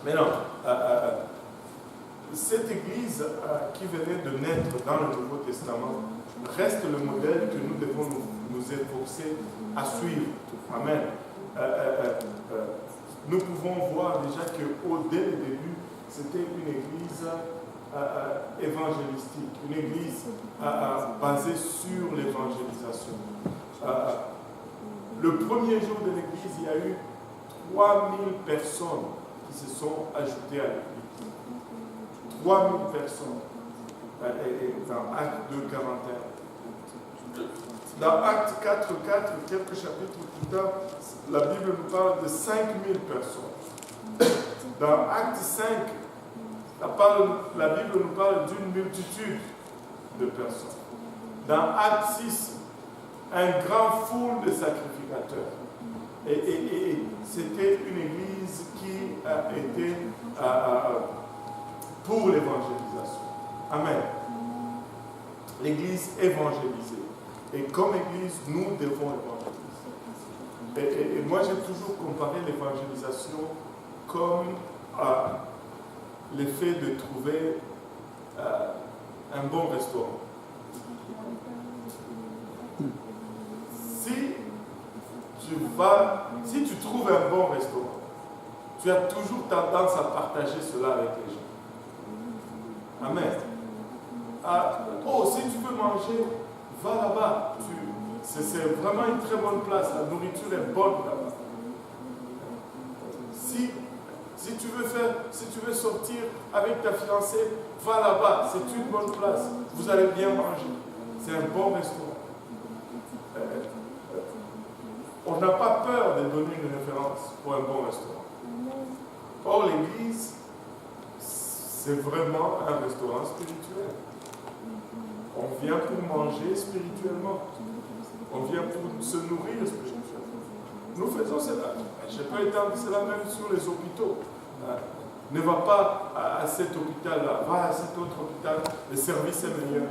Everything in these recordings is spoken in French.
Maintenant, cette église qui venait de naître dans le Nouveau Testament reste le modèle que nous devons nous efforcer à suivre. Amen. Nous pouvons voir déjà que dès le début, c'était une église évangélistique, une église basée sur l'évangélisation. Le premier jour de l'église, il y a eu 3000 personnes qui se sont ajoutées à l'église. 3000 personnes dans Acte 2, 41. Dans Acte 4, quelques chapitres plus tard, la Bible nous parle de 5000 personnes. Dans Acte 5, la Bible nous parle d'une multitude de personnes. Dans Acte 6, un grand foule de sacrificateurs. Et c'était une église qui était pour l'évangélisation. Amen. L'église évangélisée. Et comme église, nous devons évangéliser. Et moi, j'ai toujours comparé l'évangélisation comme l'effet de trouver un bon restaurant. Si tu trouves un bon restaurant, tu as toujours tendance à partager cela avec les gens. Amen. Si tu veux manger, va là-bas. C'est vraiment une très bonne place. La nourriture est bonne là-bas. Si tu veux sortir avec ta fiancée, va là-bas. C'est une bonne place. Vous allez bien manger. C'est un bon restaurant. On n'a pas peur de donner une référence pour un bon restaurant. Or, l'église, c'est vraiment un restaurant spirituel. On vient pour manger spirituellement. On vient pour se nourrir spirituellement. Nous faisons cela. Je peux étendre cela même sur les hôpitaux. Ne va pas à cet hôpital-là, va à cet autre hôpital, le service est meilleur.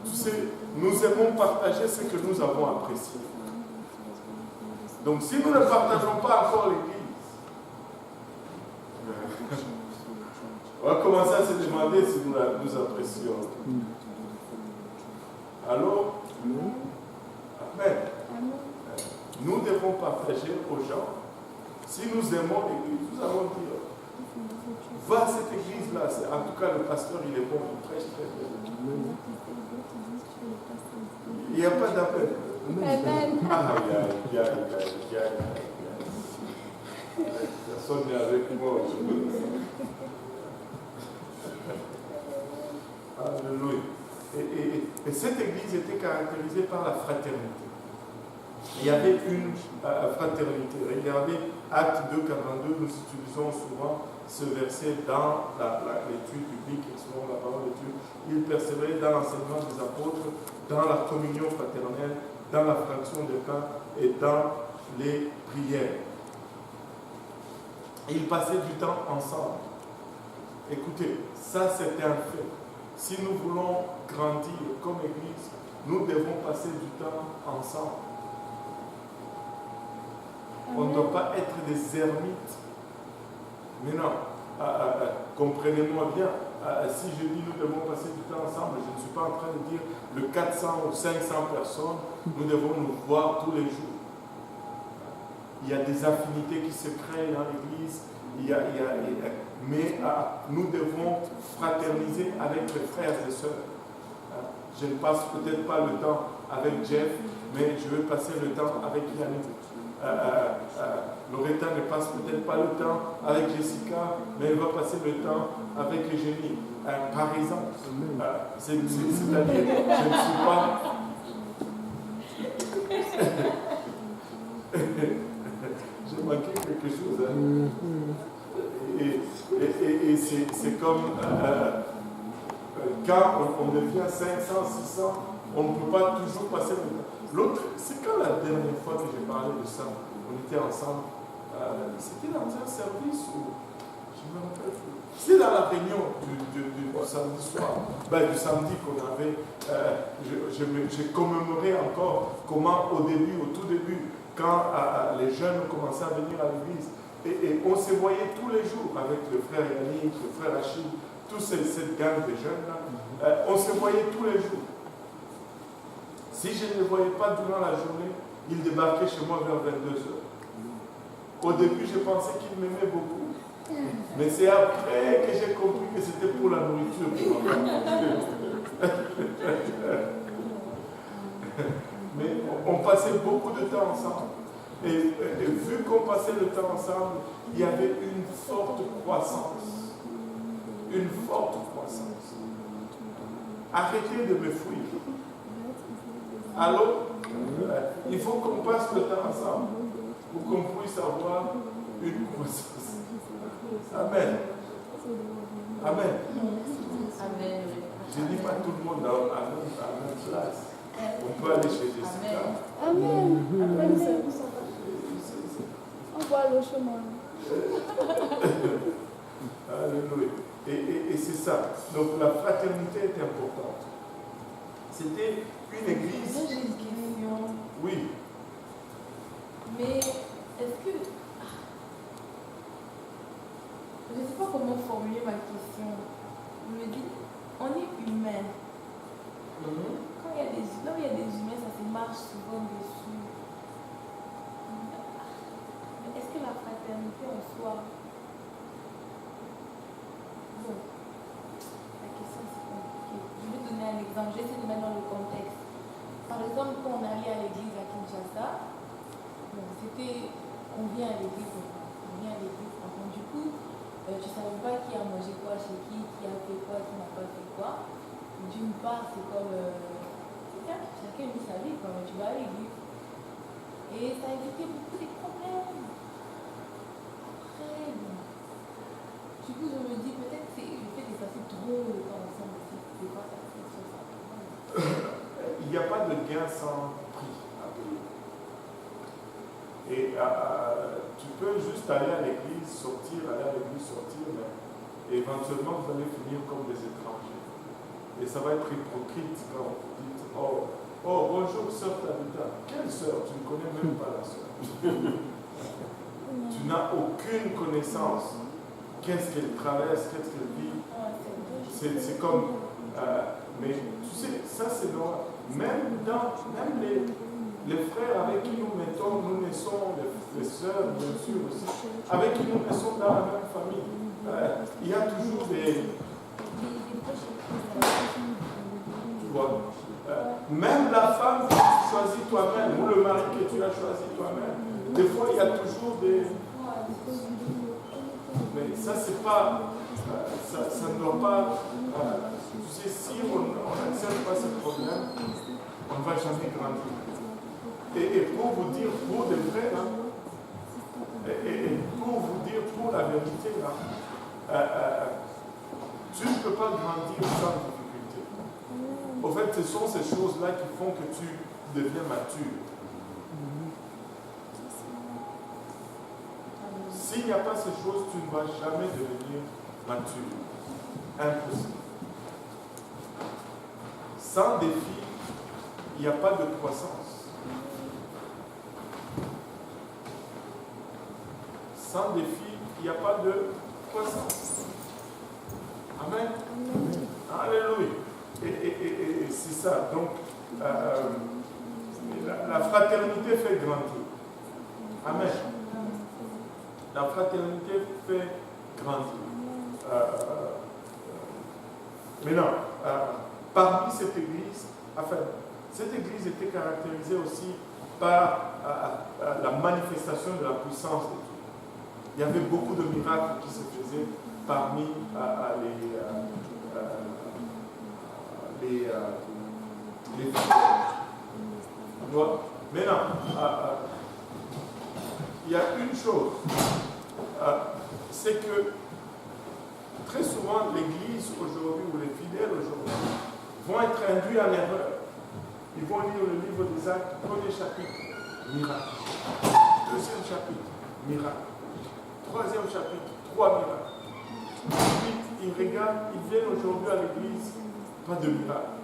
Tu sais, nous aimons partager ce que nous avons apprécié. Donc si nous ne partageons pas encore l'église, on va commencer à se demander si nous apprécions. Alors, Amen. Nous devons partager aux gens. Si nous aimons l'église, nous allons dire, va à cette église-là. En tout cas, le pasteur, il est bon, il prêche très bien. Il n'y a pas d'appel. Amen. Personne n'est avec moi aujourd'hui. Alléluia. Et cette église était caractérisée par la fraternité. Il y avait une fraternité. Regardez Acte 2, 42, nous utilisons souvent ce verset dans l'étude biblique, souvent la parole de Dieu. Il persévérait dans l'enseignement des apôtres, dans la communion fraternelle, dans la fraction des pains et dans les prières. Ils passaient du temps ensemble. Écoutez, ça c'était un fait. Si nous voulons grandir comme Église, nous devons passer du temps ensemble. On ne doit pas être des ermites. Mais non, comprenez-moi bien, si je dis nous devons passer du temps ensemble, je ne suis pas en train de dire le 400 ou 500 personnes, nous devons nous voir tous les jours. Il y a des affinités qui se créent dans l'Église, mais nous devons fraterniser avec les frères et sœurs. Je ne passe peut-être pas le temps avec Jeff, mais je vais passer le temps avec Yannick. Loretta ne passe peut-être pas le temps avec Jessica, mais elle va passer le temps avec Eugénie. Par exemple, c'est-à-dire, je ne suis pas... J'ai manqué quelque chose. Et c'est comme quand on devient 500, 600, on ne peut pas toujours passer le temps. L'autre, c'est quand la dernière fois que j'ai parlé de ça, on était ensemble, c'était dans un service où, je me rappelle plus, c'était dans la réunion du samedi soir, du samedi qu'on avait, j'ai commémoré encore comment au tout début, quand les jeunes commençaient à venir à l'église, Et on se voyait tous les jours avec le frère Yannick, le frère Achille, toute cette gang de jeunes-là. On se voyait tous les jours. Si je ne les voyais pas durant la journée, ils débarquaient chez moi vers 22h. Au début, je pensais qu'ils m'aimaient beaucoup. Mais c'est après que j'ai compris que c'était pour la nourriture. Mais on passait beaucoup de temps ensemble. Et vu qu'on passait le temps ensemble, il y avait une forte croissance. Une forte croissance. Arrêtez de me fuir. Allô? Il faut qu'on passe le temps ensemble pour qu'on puisse avoir une croissance. Amen. Amen. Amen. Je ne dis pas tout le monde à la même place. On peut aller chez Jessica. Amen. Amen. On voit le chemin. Alléluia. Et c'est ça. Donc la fraternité est importante. C'était une église. J'ai une question. Oui. Mais est-ce que. Je ne sais pas comment formuler ma question. Je me dis, on est humain. Quand il y a des humains, ça se marche souvent dessus. Mais est-ce que la fraternité en soi. Bon. La question c'est compliqué. Je vais donner un exemple. Je vais essayer de mettre dans le contexte. Par exemple, quand on allait à l'église à Kinshasa, bon, c'était. On vient à l'église. Donc, du coup, tu ne savais pas qui a mangé quoi chez qui a fait quoi, qui n'a pas fait quoi. D'une part, c'est comme. Chacun vit sa vie quand tu vas à l'église. Et ça a évité beaucoup de problèmes. Après, bon. Du coup, je me dis, peut-être que c'est le fait de passer trop de temps ensemble aussi. C'est pas ça, c'est sur ça. Il n'y a pas de gain sans prix à payer. Et tu peux juste aller à l'église, sortir, mais éventuellement vous allez finir comme des étrangers. Et ça va être hypocrite quand vous dites oh bonjour sœur Tabitha. Quelle sœur? Tu ne connais même pas la sœur. Tu n'as aucune connaissance. Qu'est-ce qu'elle traverse, qu'est-ce qu'elle vit. C'est comme. Mais tu sais, ça c'est normal. Même les frères avec qui nous naissons, les sœurs bien sûr aussi, avec qui nous naissons dans la même famille. Il y a toujours des. Tu vois, même la femme que tu choisis toi-même, ou le mari que tu as choisi toi-même, des fois il y a toujours des. Mais ça, c'est pas. Ça ne doit pas. Tu sais, si on n'accepte pas ce problème, on ne va jamais grandir. Et pour vous dire, pour de vrai, et pour vous dire, pour la vérité, tu ne peux pas grandir sans difficulté. Au fait, ce sont ces choses-là qui font que tu deviens mature. S'il n'y a pas ces choses, tu ne vas jamais devenir mature. Impossible. Sans défi, il n'y a pas de croissance. Sans défi, il n'y a pas de croissance. Amen. Alléluia. Et c'est ça. Donc, la fraternité fait grandir. Amen. La fraternité fait grandir. Maintenant, parmi cette église, cette église était caractérisée aussi par la manifestation de la puissance de Dieu. Il y avait beaucoup de miracles qui se faisaient parmi les fidèles. Maintenant, il y a une chose, c'est que très souvent l'église aujourd'hui ou les fidèles aujourd'hui vont être induits en erreur. Ils vont lire le livre des Actes, premier chapitre, miracle. Deuxième chapitre, miracle. Troisième chapitre, 3 miracles. Ensuite, ils regardent, ils viennent aujourd'hui à l'église, pas de miracle.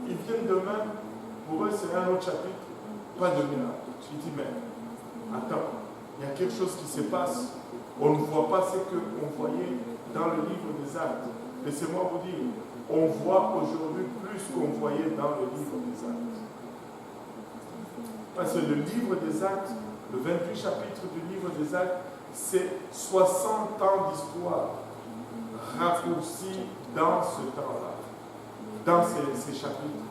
Ils viennent demain, pour eux c'est un autre chapitre, pas de miracle. Je dis, mais attends, il y a quelque chose qui se passe. On ne voit pas ce qu'on voyait dans le livre des Actes. Laissez-moi vous dire, on voit aujourd'hui plus qu'on voyait dans le livre des Actes. Parce que le livre des Actes, le 28 chapitre du livre des Actes, c'est 60 ans d'histoire raccourcis dans ce temps-là, dans ces chapitres.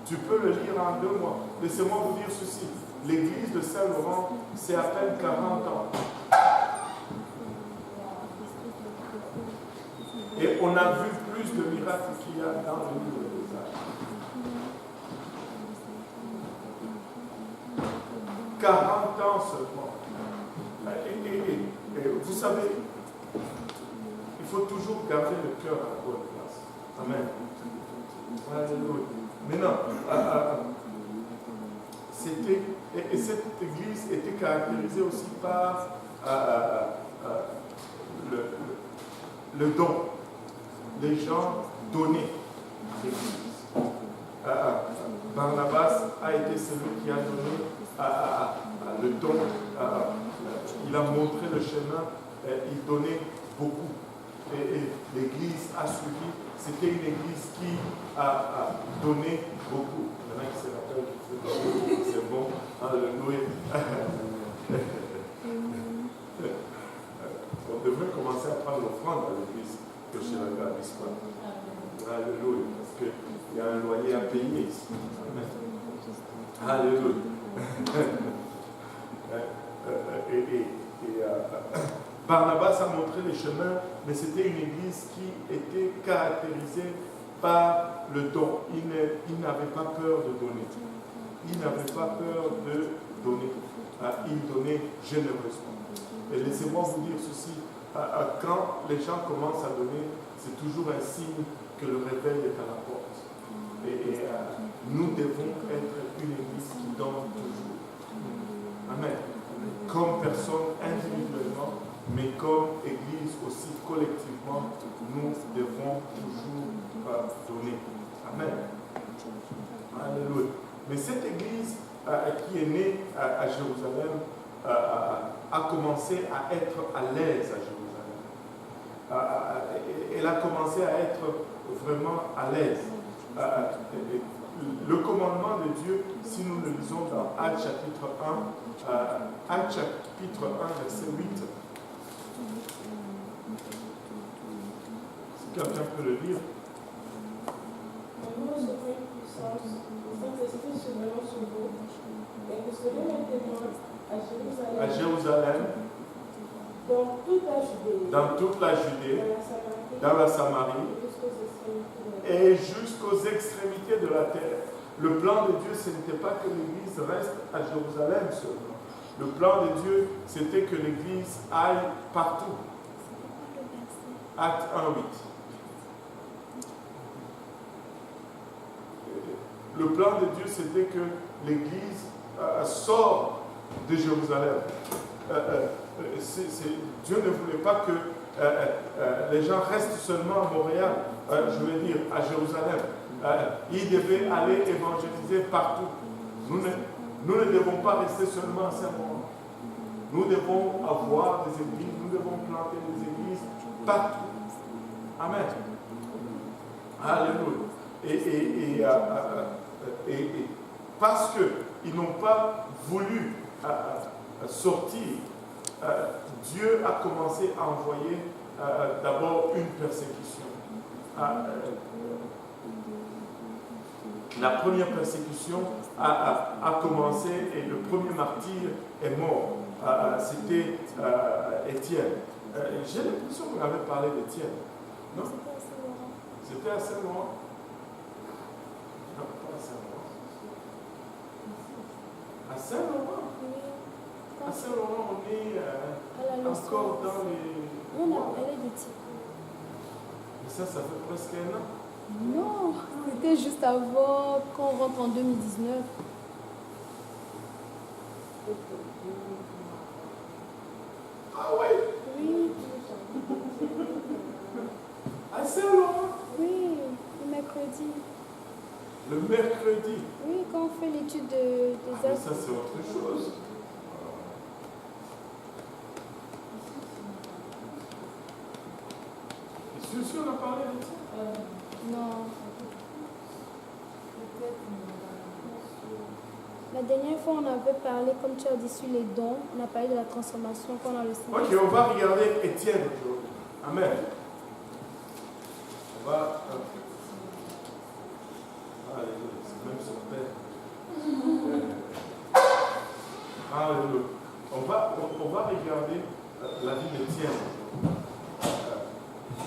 Tu peux le lire en 2 mois. Laissez-moi vous dire ceci. L'église de Saint-Laurent, c'est à peine 40 ans. Et on a vu plus de miracles qu'il y a dans le livre des Actes. 40 ans seulement. Et vous savez, il faut toujours garder le cœur à la bonne place. Amen. Alléluia. Maintenant, et cette église était caractérisée aussi par le don. Les gens donnaient à l'église. Barnabas a été celui qui a donné le don. Il a montré le chemin. Il donnait beaucoup. Et l'église a suivi. C'était une église qui a donné beaucoup. Il y en a qui se rappellent, c'est bon. Alléluia. On devrait commencer à prendre l'offrande à l'église que chez la Gabis. Alléluia. Parce qu'il y a un loyer à payer ici. Amen. Alléluia. Barnabas a montré les chemins, mais c'était une église qui était caractérisée par le don. Il n'avait pas peur de donner. Il n'avait pas peur de donner. Il donnait généreusement. Et laissez-moi vous dire ceci, quand les gens commencent à donner, c'est toujours un signe que le réveil est à la porte. Et nous devons être une église qui donne toujours. Amen. Comme personne individuellement, mais comme église aussi collectivement, nous devons toujours donner. Amen. Alléluia. Mais cette église qui est née à Jérusalem a commencé à être à l'aise à Jérusalem. Elle a commencé à être vraiment à l'aise. Le commandement de Dieu, si nous le lisons dans Actes chapitre 1, Actes chapitre 1, verset 8, si quelqu'un peut le lire. Nous recevons une puissance, le Saint-Esprit se venant sur vous, et vous serez mes témoins à Jérusalem, dans toute la Judée, dans la Samarie, et jusqu'aux extrémités de la terre. Le plan de Dieu, ce n'était pas que l'Église reste à Jérusalem seulement. Le plan de Dieu, c'était que l'Église aille partout. Acte 1, 8. Le plan de Dieu, c'était que l'Église sort de Jérusalem. Dieu ne voulait pas que les gens restent seulement à Montréal, je veux dire à Jérusalem. Ils devaient aller évangéliser partout. Nous ne devons pas rester seulement à Saint-Laurent. Nous devons avoir des églises, nous devons planter des églises partout. Amen. Alléluia. Et parce qu'ils n'ont pas voulu sortir, Dieu a commencé à envoyer d'abord une persécution. La première persécution a commencé et le premier martyr est mort. C'était Étienne. J'ai l'impression qu'on avait parlé d'Étienne. Non? C'était à Saint-Laurent. Non, pas à Saint-Laurent. À Saint-Laurent? À Saint-Laurent, on est encore dans les... Non, elle est de type. Mais ça fait presque 1 an. Non, c'était juste avant qu'on rentre en 2019. Ah ouais? Oui. À Saint-Laurent? Oui, le mercredi. Le mercredi? Oui, quand on fait l'étude des mais œuvres. ça, c'est autre chose. Si on a parlé de ça. Non. Peut-être. La dernière fois, on avait parlé, comme tu as dit, sur les dons. On a parlé de la transformation qu'on a le Saint. Ok, on va regarder Étienne aujourd'hui. Amen. On va. Alléluia, c'est même son père. Alléluia. On va regarder la vie d'Étienne aujourd'hui.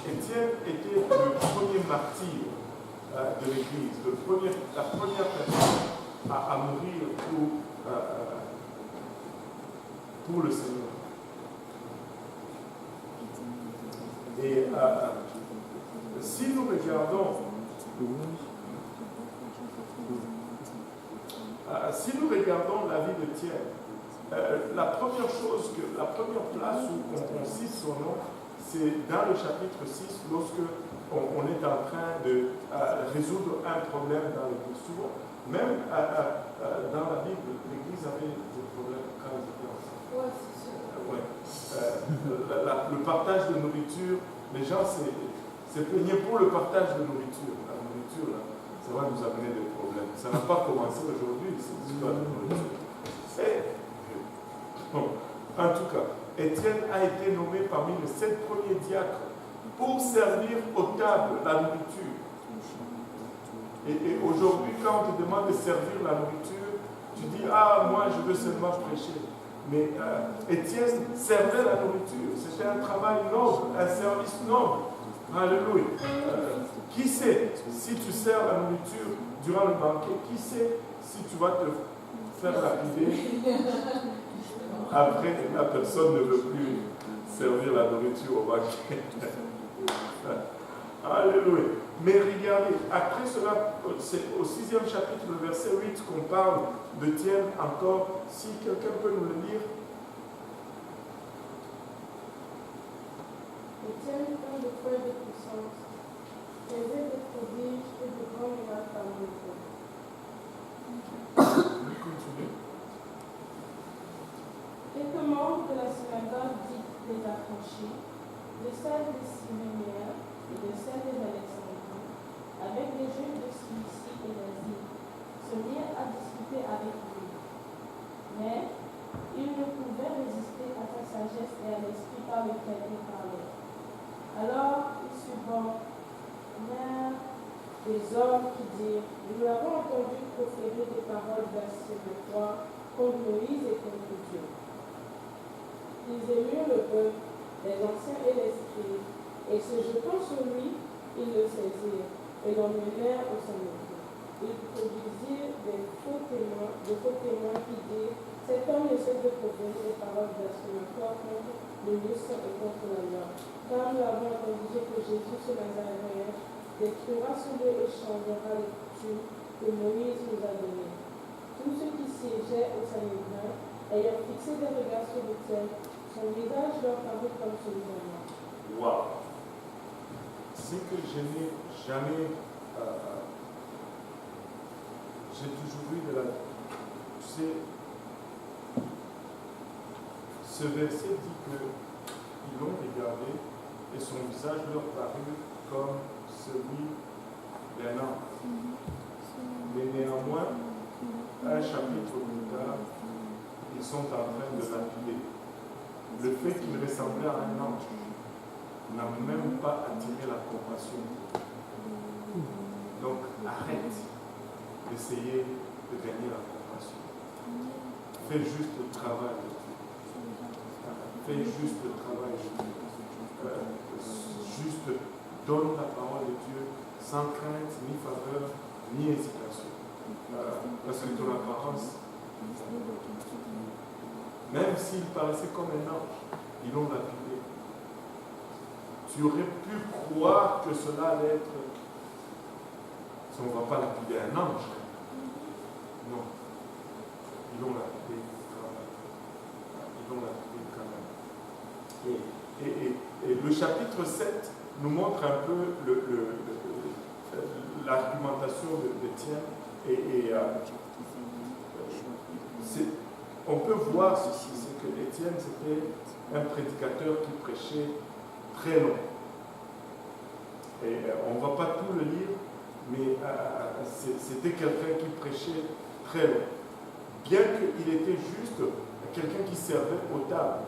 Étienne était le premier martyr de l'Église, la première personne à mourir pour le Seigneur. Et si nous regardons la vie d'Étienne, la première place où on cite son nom, c'est dans le chapitre 6, lorsque on est en train de résoudre un problème dans l'Église. Souvent, même dans la Bible, l'Église avait des problèmes quand ils étaient ensemble. Ouais, c'est sûr. Le partage de nourriture, les gens se plaignaient pour le partage de nourriture. La nourriture, là, ça va nous amener des problèmes. Ça n'a pas commencé aujourd'hui, cette histoire de nourriture. Bon, en tout cas, Étienne a été nommé parmi les 7 premiers diacres pour servir aux tables la nourriture. Et aujourd'hui, quand on te demande de servir la nourriture, tu dis, ah, moi, je veux seulement prêcher. Mais Étienne servait la nourriture. C'était un travail noble, un service noble. Alléluia. Qui sait si tu sers la nourriture durant le banquet, qui sait si tu vas te faire lapider après la personne ne veut plus servir la nourriture au banquet. Alléluia. Mais regardez, après cela, c'est au 6e chapitre, le verset 8, qu'on parle d'Étienne encore. Si quelqu'un peut nous le lire. Étienne, plein de foi et de puissance, faisait des prodiges et de grands miracles parmi les peuples. Quelques membres de la synagogue dite des affranchis, de celle des Siméniens et de celle des Alexandrins, avec les Juifs de Cilicie et d'Asie, se mirent à discuter avec lui. Mais ils ne pouvaient résister à sa sagesse et à l'esprit par lequel il parlait. Alors ils subornèrent des hommes qui dirent, nous l'avons entendu proférer des paroles blasphématoires contre Moïse et contre Dieu. Ils émurent le peuple, les anciens et les scribes, et se jetant sur lui, ils le saisirent et l'emmenèrent au Sanhédrin. Ils produisirent de faux témoins qui dirent, cet homme ne cesse de proférer des paroles blasphématoires contre le lieu saint et contre la loi. Car nous avons entendu dire que Jésus, ce Nazaréen, détruira ce lieu et changera les coutumes que Moïse nous a données. Tous ceux qui siégeaient au Sanhédrin, ayant fixé des regards sur Étienne, son visage leur parut comme celui d'un mort. Waouh! C'est que je n'ai jamais. J'ai toujours eu de la. Tu sais, ce verset dit qu'ils l'ont regardé et son visage leur parut comme celui d'un homme. Mais néanmoins, un chapitre plus tard, ils sont en train de l'appuyer. Le fait qu'il ressemblait à un ange n'a même pas attiré la compassion. Donc arrête d'essayer de gagner la compassion. Fais juste le travail de Dieu. Fais juste le travail de Dieu. Juste donne la parole de Dieu sans crainte, ni faveur, ni hésitation. Parce que ton apparence, même s'il paraissait comme un ange, ils l'ont lapidé. Tu aurais pu croire que cela allait être. On ne va pas lapider un ange. Non. Ils l'ont lapidé quand même. Ils l'ont lapidé quand même. Et le chapitre 7 nous montre un peu l'argumentation d'Étienne. On peut voir ceci, c'est que Étienne, c'était un prédicateur qui prêchait très long. Et on ne va pas tout le lire, mais c'était quelqu'un qui prêchait très long. Bien qu'il était juste quelqu'un qui servait aux tables,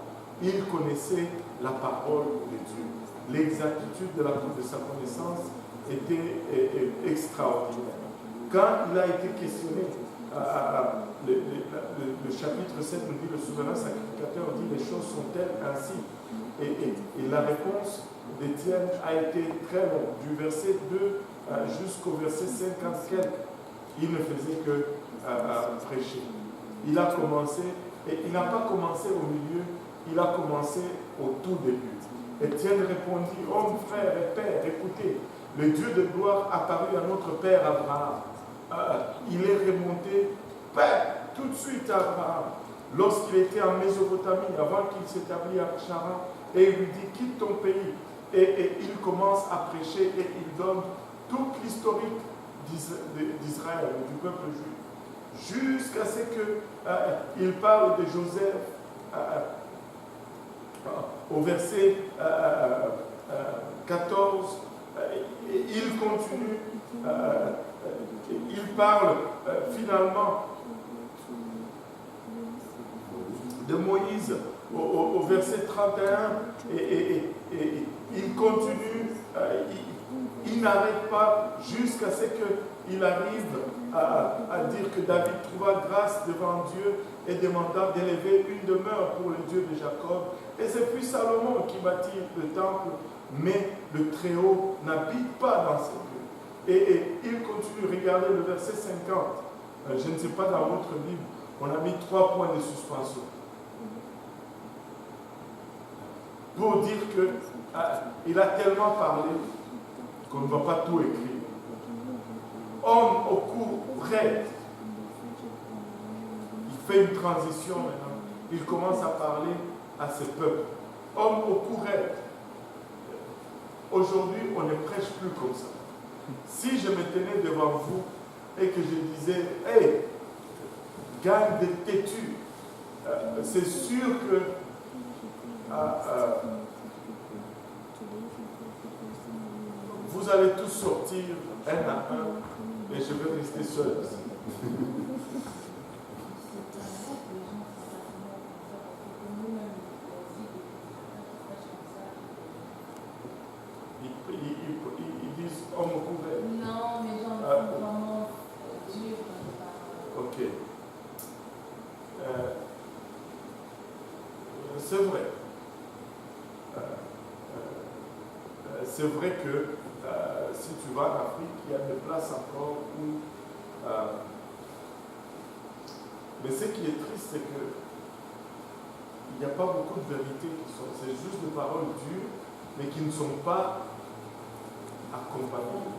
il connaissait la parole de Dieu. L'exactitude de sa connaissance était extraordinaire. Quand il a été questionné, le chapitre 7 nous dit, le souverain sacrificateur dit, les choses sont-elles ainsi? Et la réponse d'Étienne a été très longue, du verset 2 jusqu'au verset 50 quelques. Il ne faisait que prêcher. Il a commencé, et il n'a pas commencé au milieu, il a commencé au tout début. Étienne répondit, « Homme, frère et père, écoutez, le Dieu de gloire apparut à notre père Abraham. Il est remonté tout de suite à Abraham, lorsqu'il était en Mésopotamie, avant qu'il s'établisse à Charan, et il lui dit, quitte ton pays. Et il commence à prêcher et il donne toute l'historique d'Israël, du peuple juif, jusqu'à ce qu'il parle de Joseph au verset 14. Il continue, il parle finalement de Moïse au verset 31 et il continue, il n'arrête pas jusqu'à ce qu'il arrive à dire que David trouva grâce devant Dieu et demanda d'élever une demeure pour le Dieu de Jacob. Et c'est puis Salomon qui bâtit le temple, mais le Très-Haut n'habite pas dans ces lieux. Et il continue, regardez le verset 50. Je ne sais pas dans votre Bible, on a mis 3 points de suspension. Pour dire qu'il a tellement parlé qu'on ne va pas tout écrire. Homme au cou raide. Il fait une transition maintenant. Il commence à parler à ce peuple. Homme au cou raide. Aujourd'hui, on ne prêche plus comme ça. Si je me tenais devant vous et que je disais, hey, gang de têtus, c'est sûr que vous allez tous sortir un à un et je vais rester seul. Ils disent homme au couvert. Non, mais j'en ai vraiment Dieu. Ok. C'est vrai. C'est vrai que si tu vas en Afrique, il y a des places encore où... mais ce qui est triste, c'est que il n'y a pas beaucoup de vérités qui sont... C'est juste des paroles dures, mais qui ne sont pas accompagnées.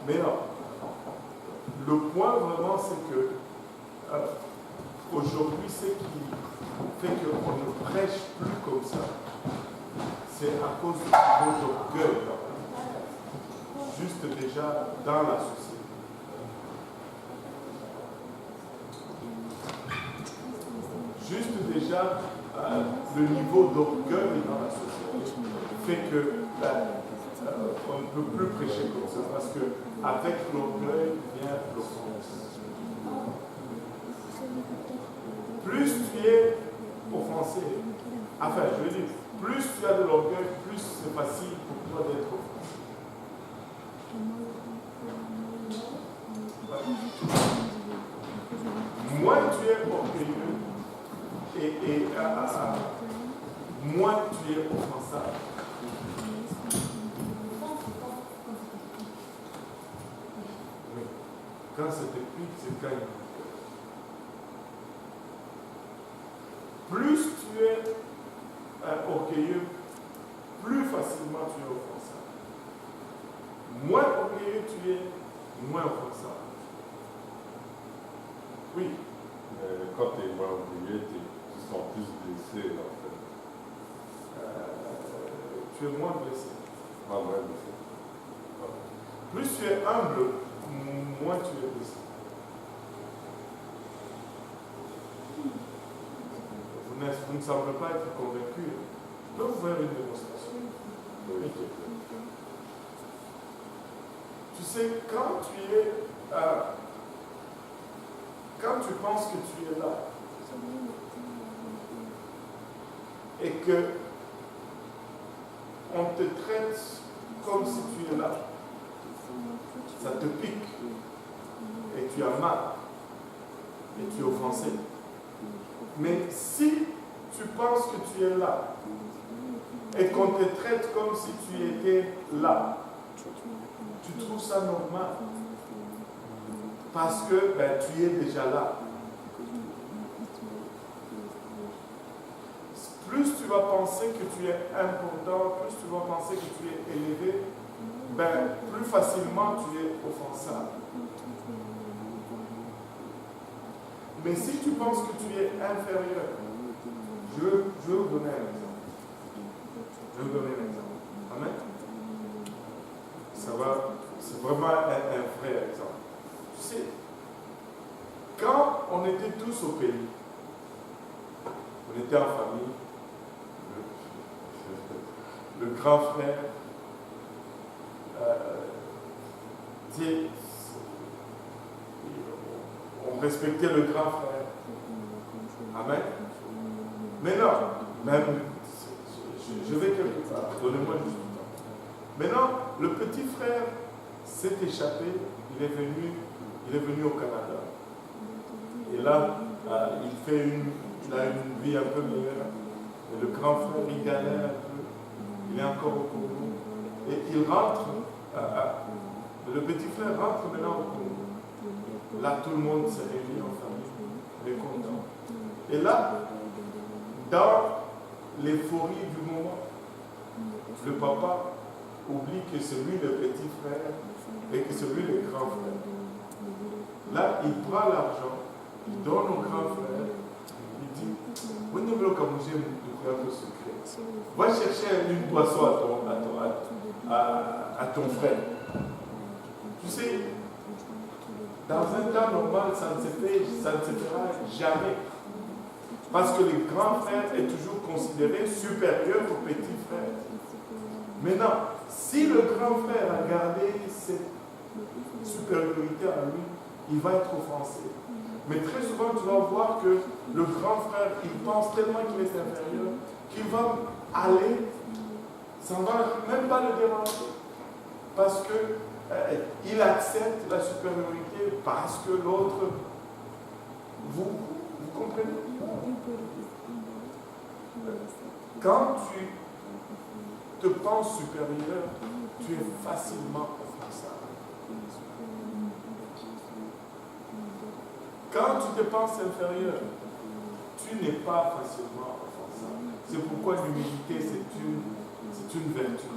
Mais non. Le point vraiment, c'est que aujourd'hui, ce qui fait qu'on ne prêche plus comme ça, c'est à cause du niveau d'orgueil, juste déjà dans la société. Juste déjà, le niveau d'orgueil dans la société fait que on ne peut plus prêcher comme ça, parce qu'avec l'orgueil vient l'offense. Plus tu es offensé, enfin je veux dire, plus tu as de l'orgueil, plus c'est facile pour toi d'être offensé. Moins tu es orgueilleux et moins tu es offensable. Oui. Quand ça te pique, c'est quand il... Plus tu es orgueilleux, plus facilement tu es offensable. Moins orgueilleux tu es, moins offensable. Oui. Quand tu es moins orgueilleux, tu sens plus blessé en fait. Tu es moins blessé. Ah ouais, blessé. Plus tu es humble, moins tu es blessé. Vous ne semblez pas être convaincu. Je peux vous faire une démonstration. Oui. Tu sais, quand tu penses que tu es là et que on te traite comme si tu es là, ça te pique et tu as mal et tu es offensé. Mais si tu penses que tu es là et qu'on te traite comme si tu étais là, tu trouves ça normal parce que tu es déjà là. Plus tu vas penser que tu es important, plus tu vas penser que tu es élevé, plus facilement tu es offensable. Mais si tu penses que tu es inférieur, je vais vous donner un exemple. Amen. C'est vraiment un vrai exemple. Tu sais, quand on était tous au pays, on était en famille, le grand frère, on respectait le grand frère. Amen. Mais non, même, je vais quelque part, donnez-moi juste du temps. Maintenant, le petit frère s'est échappé, il est venu au Canada. Et là, il a une vie un peu meilleure. Et le grand frère, il galère un peu. Il est encore au Congo. Et il rentre, le petit frère rentre maintenant au Congo. Là, tout le monde s'est réuni en famille. Il est content. Et là, dans l'euphorie du moment, le papa oublie que c'est lui le petit frère et que c'est lui le grand frère. Là, il prend l'argent, il donne au grand frère, il dit, va chercher une boisson à ton frère. Tu sais, dans un temps normal, ça ne se fera jamais. Parce que le grand frère est toujours considéré supérieur au petit frère. Maintenant, si le grand frère a gardé cette supériorité à lui, il va être offensé. Mais très souvent, tu vas voir que le grand frère, il pense tellement qu'il est inférieur, qu'il va aller, ça ne va même pas le déranger. Parce qu'il accepte la supériorité parce que l'autre, vous comprenez? Quand tu te penses supérieur, tu es facilement offensable. Quand tu te penses inférieur, tu n'es pas facilement offensable. C'est pourquoi l'humilité, c'est une vertu.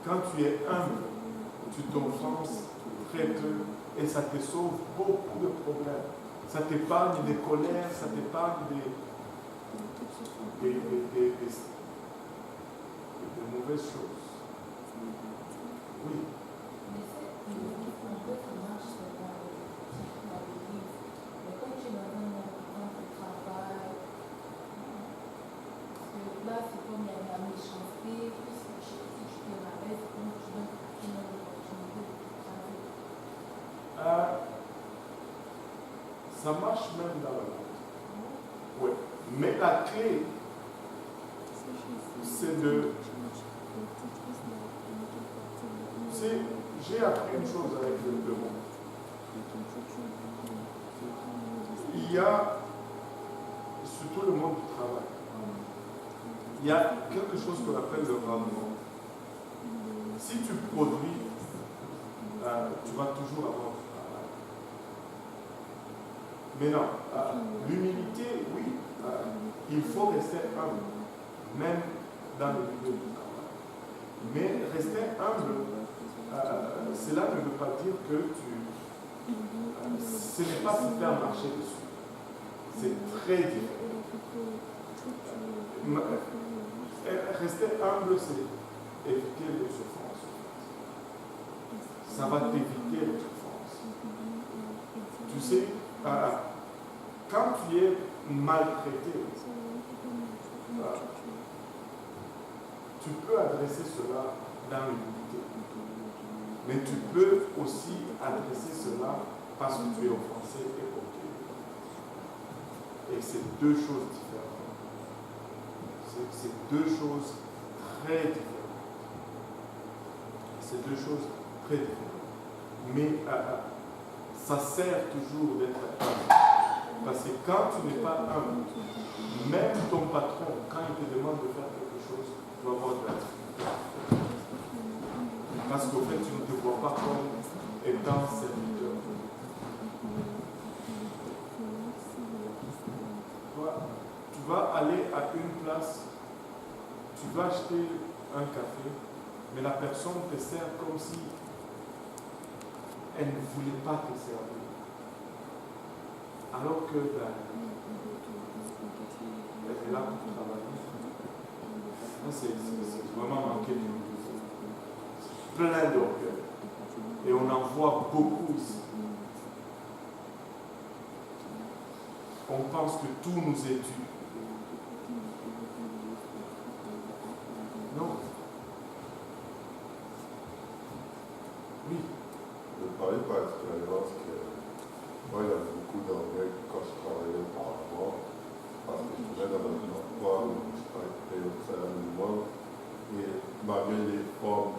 Quand tu es humble, tu t'offenses très peu et ça te sauve beaucoup de problèmes. Ça t'épargne des colères, ça t'épargne des mauvaises choses. Oui. Ça marche même dans le monde. Oui. Mais la clé, c'est de... Tu sais, j'ai appris une chose avec le monde. Il y a, surtout le monde du travail, il y a quelque chose qu'on appelle le rendement. Si tu produis, tu vas toujours avoir du travail. Mais non, l'humilité, oui, il faut rester humble, même dans le milieu du travail. Mais rester humble, cela ne veut pas dire que ce n'est pas se faire marcher dessus. C'est très différent. Rester humble, c'est éviter les souffrances. Ça va t'éviter les souffrances. Tu sais, quand tu es maltraité, tu peux adresser cela dans l'humilité. Mais tu peux aussi adresser cela parce que tu es offensé et orgueilleux. Et c'est deux choses différentes. C'est deux choses très différentes. C'est deux choses très différentes. Mais ça sert toujours d'être humble. Parce que quand tu n'es pas humble, même ton patron, quand il te demande de faire quelque chose, tu vas avoir de la difficulté. Parce qu'au fait, tu ne te vois pas comme étant serviteur. Tu vas aller à une place, tu vas acheter un café, mais la personne te sert comme si elle ne voulait pas te servir. Alors que elle est là pour travailler. C'est vraiment manqué d'humilité. Plein d'orgueil. Et on en voit beaucoup ici. On pense que tout nous est dû. Non. Oui. Je parlais par expérience que moi, il y avait beaucoup d'orgueil quand je travaillais auparavant, parce que je venais dans un emploi où je travaillais au salaire minimum, et malgré les formes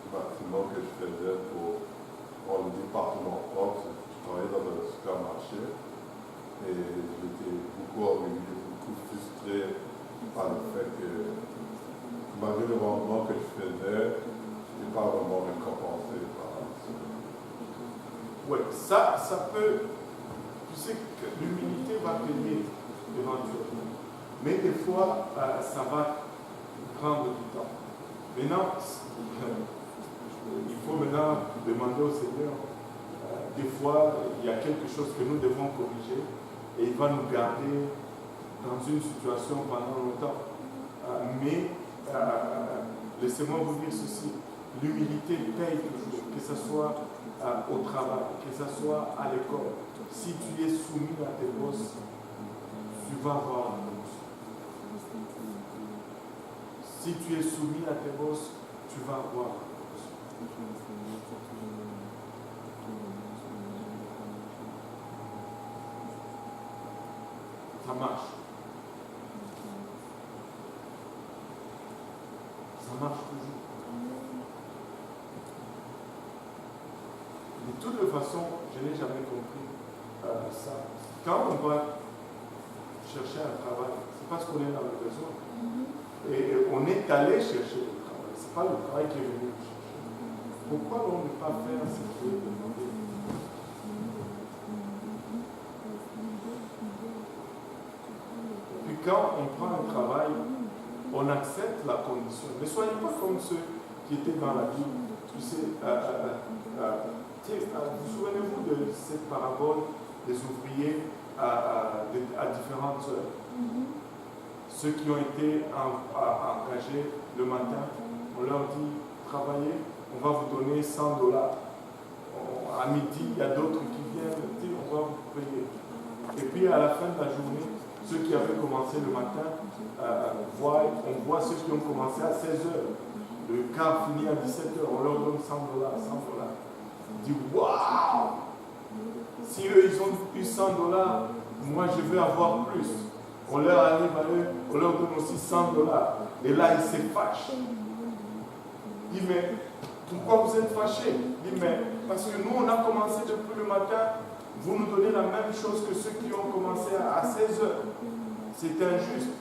maximum que je faisais pour le département propre, je travaillais dans un supermarché, et j'étais beaucoup orgueilleux, beaucoup frustré par le fait que malgré le rendement que je faisais, je n'étais pas vraiment récompensé par ça. Oui, ça peut. Tu sais que l'humilité va payer éventuellement. Mais des fois, ça va prendre du temps. Maintenant, il faut maintenant demander au Seigneur. Des fois, il y a quelque chose que nous devons corriger et il va nous garder dans une situation pendant longtemps. Mais laissez-moi vous dire ceci. L'humilité paye toujours, que ce soit au travail, que ce soit à l'école. Si tu es soumis à tes boss, tu vas avoir la promotion. Si tu es soumis à tes boss, tu vas avoir la promotion. Ça marche. Ça marche toujours. De toute façon, je n'ai jamais compris ça. Quand on va chercher un travail, c'est parce qu'on est dans le besoin. Et on est allé chercher le travail. Ce n'est pas le travail qui est venu nous chercher. Pourquoi on ne pas faire ce qui est demandé? Puis quand on prend un travail, on accepte la condition. Ne soyez pas comme ceux qui étaient dans la Bible. Tu sais, vous souvenez-vous de cette parabole des ouvriers à différentes heures? Ceux qui ont été engagés le matin, on leur dit, travaillez, on va vous donner $100. À midi, il y a d'autres qui viennent, on va vous payer. Et puis à la fin de la journée, ceux qui avaient commencé le matin, on voit ceux qui ont commencé à 16 heures. Le quart finit à 17 heures, on leur donne $100, $100. On dit, waouh! Si eux, ils ont eu $100, moi, je veux avoir plus. On leur arrive à eux, on leur donne aussi $100. Et là, ils se fâchent. Il dit, mais pourquoi vous êtes fâchés? Il dit, mais parce que nous, on a commencé depuis le matin, vous nous donnez la même chose que ceux qui ont commencé à 16 heures. C'est injuste.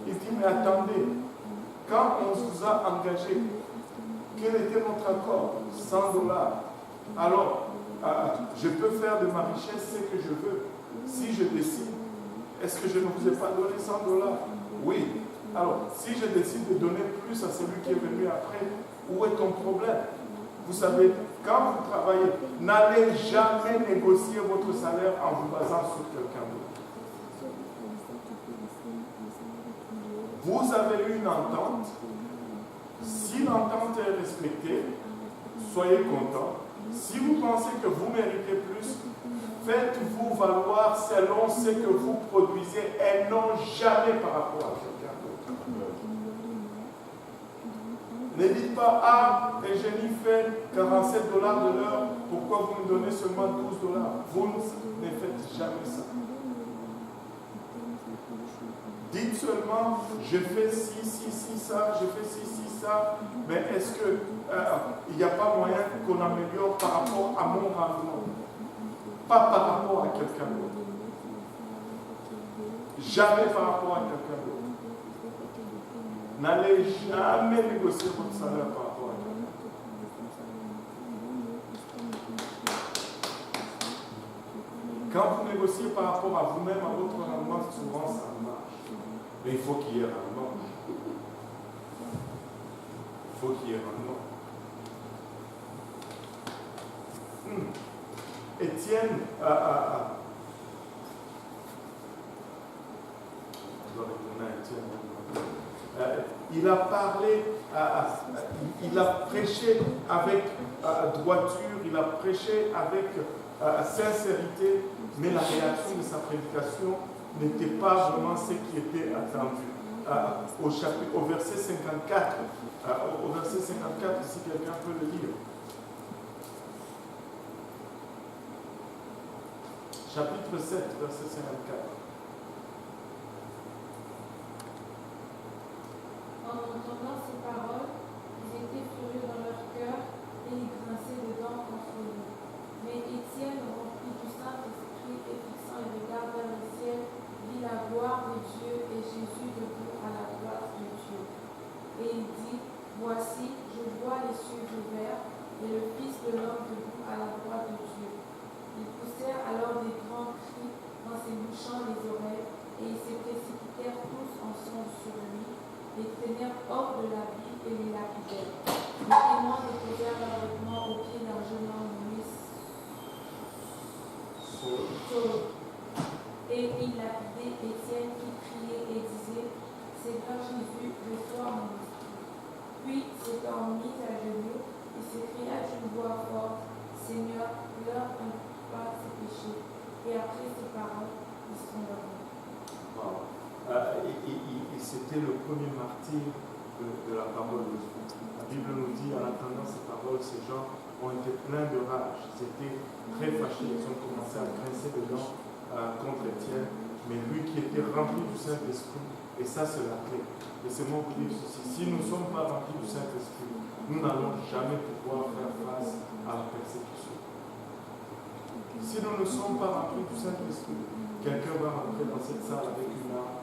Il dit, mais attendez, quand on vous a engagé, quel était notre accord? $100. Alors, je peux faire de ma richesse ce que je veux. Si je décide, est-ce que je ne vous ai pas donné $100? Oui. Alors, si je décide de donner plus à celui qui est venu après, où est ton problème? Vous savez, quand vous travaillez, n'allez jamais négocier votre salaire en vous basant sur quelqu'un d'autre. Vous avez eu une entente. Si l'entente est respectée, soyez content. Si vous pensez que vous méritez plus, faites-vous valoir selon ce que vous produisez et non jamais par rapport à quelqu'un d'autre. Ne dites pas, ah, un génie fait 47 dollars de l'heure, pourquoi vous me donnez seulement 12 dollars? Vous ne faites jamais ça. Dites seulement, je fais ci, ça, je fais ci, ça, mais est-ce qu'il n'y a pas moyen qu'on améliore par rapport à mon rendement? Pas par rapport à quelqu'un d'autre. Jamais par rapport à quelqu'un d'autre. N'allez jamais négocier votre salaire par rapport à quelqu'un. Quand vous négociez par rapport à vous-même, à votre rendement, souvent ça marche. Mais il faut qu'il y ait rendement. Il faut qu'il y ait rendement. Étienne il a parlé, il a prêché avec droiture, il a prêché avec sincérité, mais la réaction de sa prédication n'était pas vraiment ce qui était attendu. Au verset 54, si quelqu'un peut le lire. Chapitre 7, verset 54. En entendant ces paroles, ils étaient furieux dans leur cœur et ils grinçaient des dents contre lui. Mais Étienne, rempli du Saint-Esprit et fixant les regards vers le ciel, vit la gloire de Dieu et Jésus debout à la droite de Dieu. Et il dit, voici, je vois les cieux ouverts et le Fils de l'homme debout à la droite de Dieu. Ils poussèrent alors des grands cris en s'ébouchant les oreilles et ils se précipitèrent tous ensemble sur lui. Les traînèrent hors de la ville et les lapidèrent. Les témoins déposèrent leurs vêtements au pied d'un jeune homme nommé Saul. Et ils lapidaient Étienne qui criait et disait, Seigneur Jésus, reçois mon esprit. Puis, s'étant mis à genoux, il s'écria d'une voix forte, Seigneur, leur impute pas ses péchés. Et après ces paroles, ils sont dormis. Wow. Et c'était le premier martyr de la parole de Dieu. La Bible nous dit, en attendant ces paroles, ces gens ont été pleins de rage. Ils étaient très fâchés. Ils ont commencé à grincer des dents contre Étienne. Mais lui qui était rempli du Saint-Esprit, et ça c'est la clé. Laissez-moi vous dire ceci. Si nous ne sommes pas remplis du Saint-Esprit, nous n'allons jamais pouvoir faire face à la persécution. Si nous ne sommes pas remplis du Saint-Esprit, quelqu'un va rentrer dans cette salle avec une arme,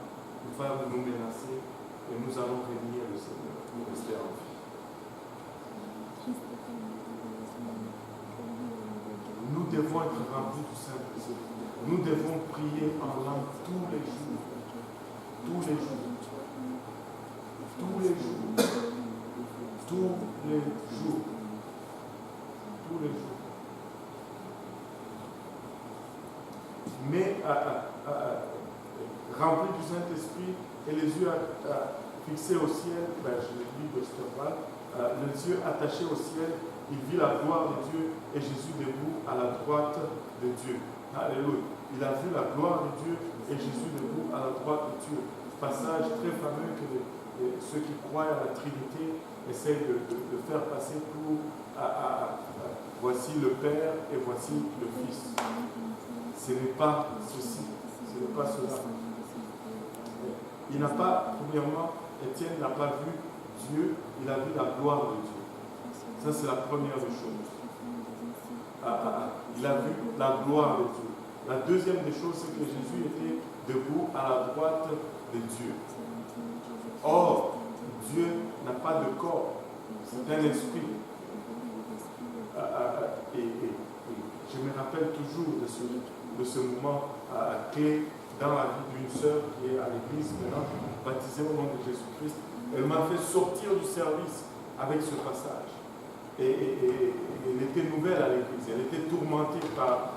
va nous menacer, et nous allons régner le Seigneur, nous rester en vie. Nous devons être remplis du Saint-Esprit. Nous devons prier en langue tous les jours. Tous les jours. Tous les jours. Tous les jours. Tous les jours. Mais rempli du Saint-Esprit et les yeux fixés au ciel, je l'ai dit de Stéphane, les yeux attachés au ciel, il vit la gloire de Dieu et Jésus debout à la droite de Dieu. Alléluia. Il a vu la gloire de Dieu et Jésus debout à la droite de Dieu. Passage très fameux que ceux qui croient à la Trinité essayent de faire passer pour voici le Père et voici le Fils. Ce n'est pas ceci, ce n'est pas cela. Il n'a pas, premièrement, Étienne n'a pas vu Dieu, il a vu la gloire de Dieu. Ça, c'est la première des choses. Il a vu la gloire de Dieu. La deuxième des choses, c'est que Jésus était debout à la droite de Dieu. Or, Dieu n'a pas de corps, c'est un esprit. Et je me rappelle toujours de ce moment clé dans la vie d'une sœur qui est à l'église maintenant, baptisée au nom de Jésus-Christ. Elle m'a fait sortir du service avec ce passage. Et elle était nouvelle à l'église, elle était tourmentée par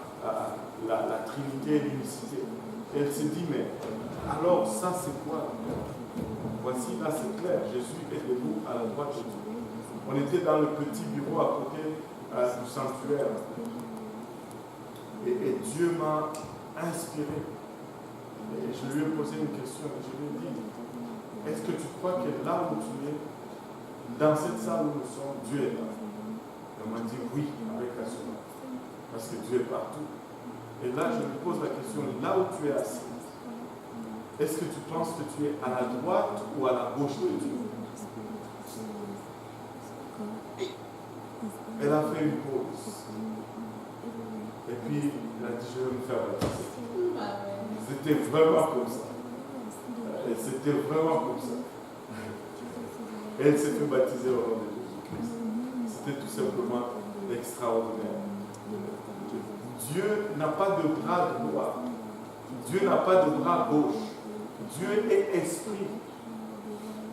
la Trinité et l'unicité. Elle s'est dit, mais alors ça c'est quoi? Voici, là c'est clair, Jésus est debout à la droite de Dieu. On était dans le petit bureau à côté du sanctuaire. Et Dieu m'a inspiré. Et je lui ai posé une question. Je lui ai dit, est-ce que tu crois que là où tu es, dans cette salle où nous sommes, Dieu est là. Elle m'a dit oui, avec assurance. Parce que Dieu est partout. Et là, je me pose la question, là où tu es assis, est-ce que tu penses que tu es à la droite ou à la gauche de Dieu? Elle a fait une pause. Et puis, elle a dit, je vais me faire baptiser. C'était vraiment comme ça. C'était vraiment comme ça. Et elle s'est fait baptiser au nom de Jésus-Christ. C'était tout simplement extraordinaire. Dieu n'a pas de bras droit. Dieu n'a pas de bras gauche. Dieu est esprit.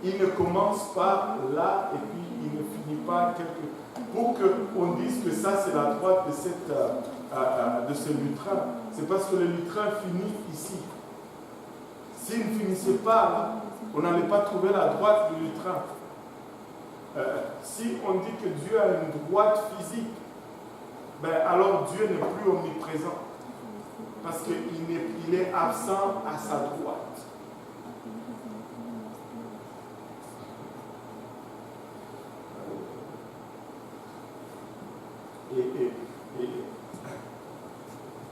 Il ne commence pas là et puis il ne finit pas quelque... Pour qu'on dise que ça c'est la droite de ce lutrin, c'est parce que le lutrin finit ici. S'il ne finissait pas là, on n'allait pas trouver la droite du lutrin. Si on dit que Dieu a une droite physique, ben alors Dieu n'est plus omniprésent. Parce qu'il est absent à sa droite. Et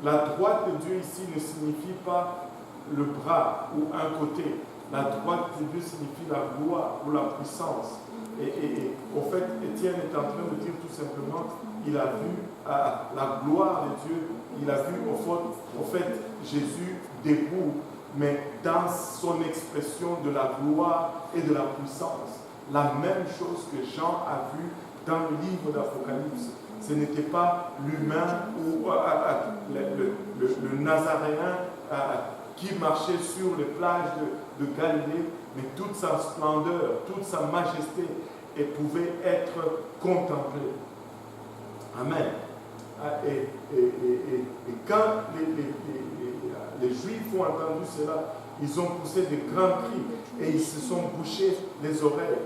la droite de Dieu ici ne signifie pas le bras ou un côté. La droite de Dieu signifie la gloire ou la puissance. Et au fait, Étienne est en train de dire tout simplement, il a vu la gloire de Dieu, il a vu au fait Jésus debout, mais dans son expression de la gloire et de la puissance. La même chose que Jean a vu dans le livre d'Apocalypse. Ce n'était pas l'humain ou le Nazaréen qui marchait sur les plages de Galilée, mais toute sa splendeur, toute sa majesté, et pouvait être contemplée. Amen. Et quand les Juifs ont entendu cela, ils ont poussé de grands cris et ils se sont bouchés les oreilles.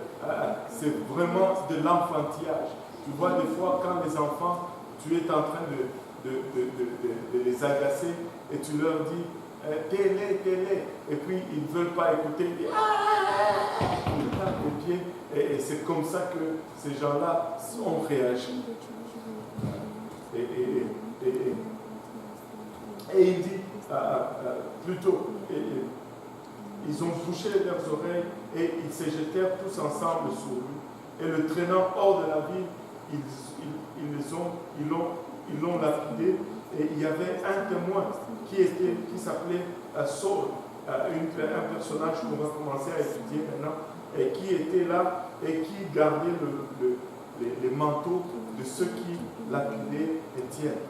C'est vraiment de l'enfantillage. Tu vois, des fois, quand les enfants, tu es en train de les agacer et tu leur dis télé, et puis ils ne veulent pas écouter, ils tapent les pieds, et c'est comme ça que ces gens-là ont réagi. Et il dit plutôt, ils ont bouché leurs oreilles et ils se jetèrent tous ensemble sur lui, et le traînant hors de la ville, ils l'ont lapidé. Et il y avait un témoin qui s'appelait Saul, un personnage qu'on va commencer à étudier maintenant, et qui était là et qui gardait les manteaux de ceux qui lapidaient Étienne.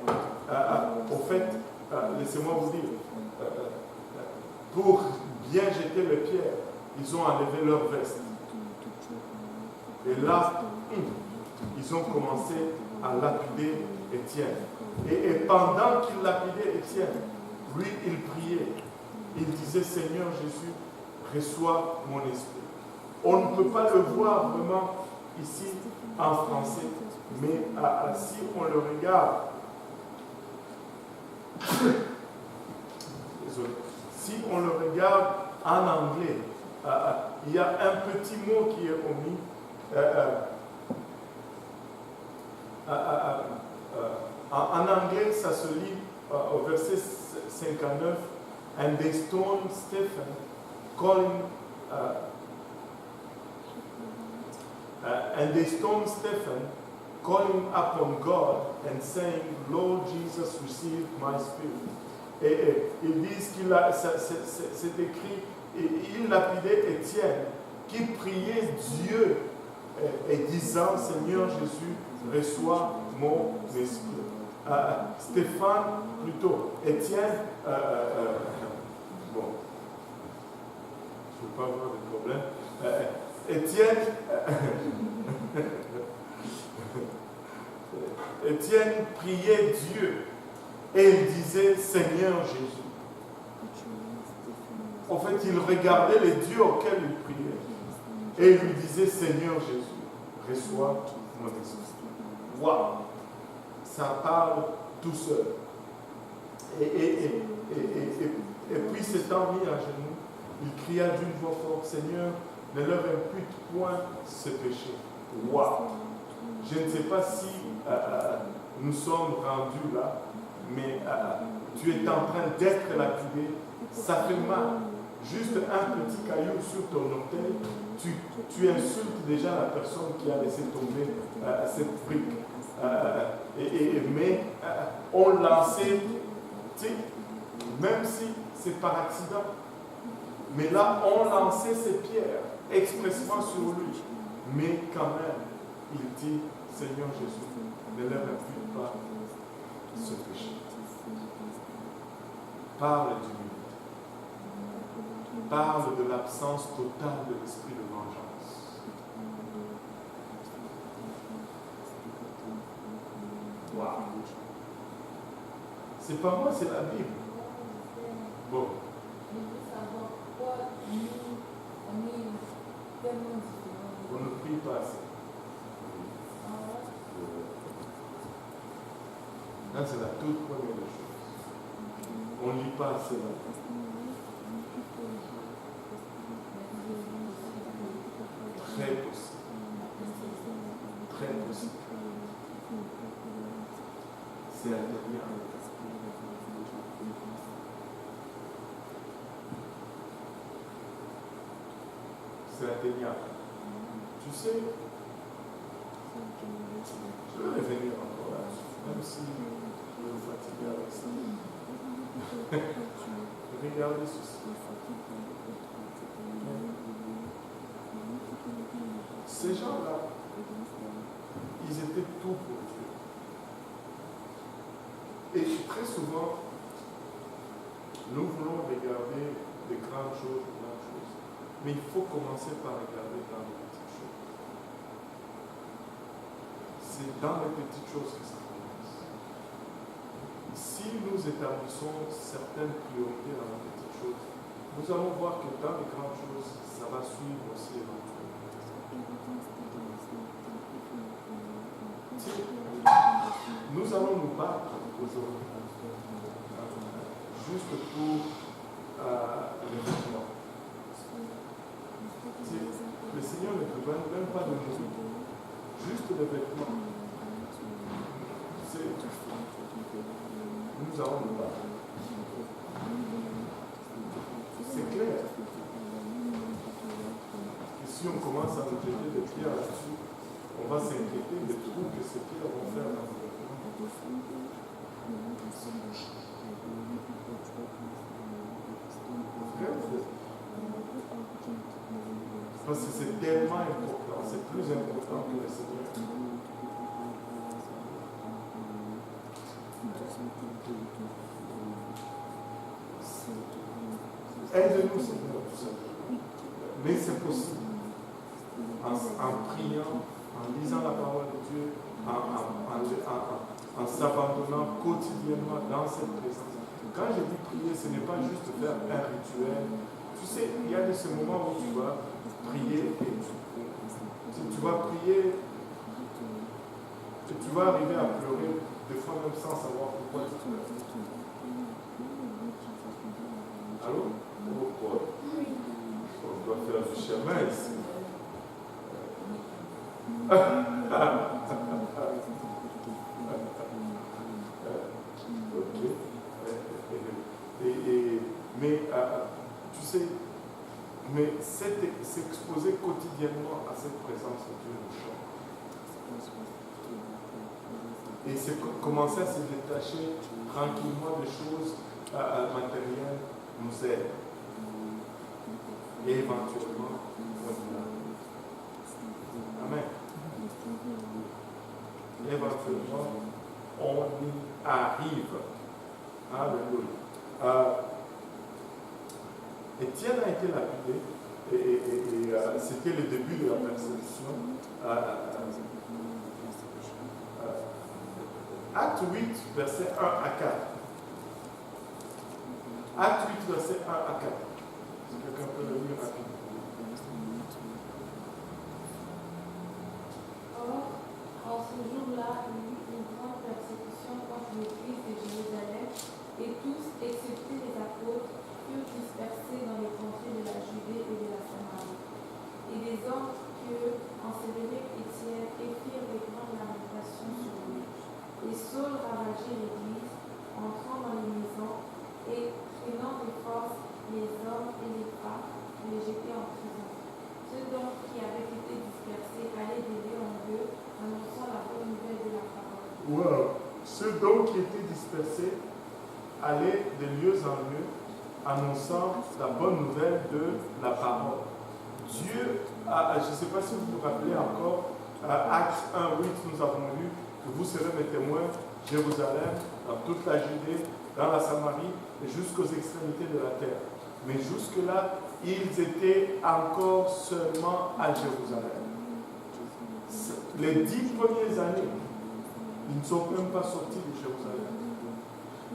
Au fait, laissez-moi vous dire, pour bien jeter les pierres, ils ont enlevé leur veste. Et là, ils ont commencé à lapider Étienne. Et pendant qu'il lapidait Étienne, lui, il priait. Il disait, Seigneur Jésus, reçois mon esprit. On ne peut pas le voir vraiment ici en français, mais si on le regarde, désolé, si on le regarde en anglais, il y a un petit mot qui est omis. En anglais, ça se lit au verset 59, and they stoned Stephen, calling, and they stoned Stephen, calling upon God and saying, Lord Jesus, receive my spirit. Et ils disent c'est écrit, il lapidait Étienne, qui priait Dieu et disant, Seigneur Jésus, reçois mon esprit. Stéphane, plutôt, Étienne, bon, je ne veux pas avoir de problème. Étienne priait Dieu et il disait Seigneur Jésus. En fait, il regardait les dieux auxquels il priait et il lui disait Seigneur Jésus, reçois mon esprit. Waouh! Ça parle tout seul. Et puis s'étant mis à genoux, il cria d'une voix forte, Seigneur, ne leur impute point ce péché. Waouh! Je ne sais pas si nous sommes rendus là, mais tu es en train d'être lapidé. Ça fait mal. Juste un petit caillou sur ton orteil, tu insultes déjà la personne qui a laissé tomber cette brique. Mais on lançait, tu sais, même si c'est par accident, mais là on lançait ces pierres expressément sur lui. Mais quand même, il dit, Seigneur Jésus, ne leur impute pas ce péché. Parle d'humilité. Parle de l'absence totale de l'esprit de vengeance. Wow. C'est pas moi, c'est la Bible. Bon. Je veux savoir pourquoi nous, on est tellement différents. On ne prie pas assez. Là, c'est la toute première des choses. On ne lit pas assez. Très possible. Très possible. C'est intérieur. C'est atteignable. Tu sais, je vais revenir encore là-dessus, même si je vais me fatiguer avec ça. Regardez ceci. Ces gens-là, ils étaient tout pour Dieu. Et très souvent, nous voulons regarder les grandes choses, mais il faut commencer par regarder dans les petites choses. C'est dans les petites choses que ça commence. Si nous établissons certaines priorités dans les petites choses, nous allons voir que dans les grandes choses, ça va suivre aussi éventuellement. Nous allons nous battre aujourd'hui, juste pour les vêtements. Le Seigneur ne te donne même pas de nous, juste les vêtements. Nous allons nous battre. C'est clair. Et si on commence à nous jeter des pierres là-dessus, on va s'inquiéter des trous que ces pierres vont faire dans nos vêtements. Parce que c'est tellement important, c'est plus important que le Seigneur. Aide-nous, Seigneur, tout ça. Mais c'est possible. En priant, en lisant la parole de Dieu, en s'abandonnant quotidiennement dans cette présence. Quand je dis prier, ce n'est pas juste faire un rituel. Tu sais, il y a de ces moments où tu vas prier et tu vas prier et tu vas arriver à pleurer, des fois même sans savoir pourquoi tu pleures. Allô? Pourquoi? On doit faire du chemin ici. Ok. Mais tu sais, mais s'exposer quotidiennement à cette présence de Dieu nous change. Et c'est commencer à se détacher tranquillement des choses matérielles nous aide. Et éventuellement, amen. Éventuellement, on y arrive. Alléluia. Étienne a été lapidé et c'était le début de la persécution. Acte 8, verset 1 à 4. Acte 8, verset 1 à 4. Si quelqu'un peut le lire rapidement. Or, en ce jour-là, il y eut une grande persécution contre l'Église de Jérusalem, et tous, excepté les apôtres, furent dispersés dans les contrées de la Judée et de la Samarie. Et des hommes que ensevelirait Étienne pas et les jeter en prison. Ceux donc qui avaient été dispersés allaient de lieu en lieu, annonçant la bonne nouvelle de la parole. Wow. Ceux donc qui étaient dispersés allaient de lieu en lieu, annonçant la bonne nouvelle de la parole. Dieu a, je ne sais pas si vous vous rappelez encore, Actes 1, 8, nous avons lu que vous serez mes témoins, Jérusalem, dans toute la Judée, dans la Samarie et jusqu'aux extrémités de la terre. Mais jusque-là, ils étaient encore seulement à Jérusalem. Les 10 premières années, ils ne sont même pas sortis de Jérusalem.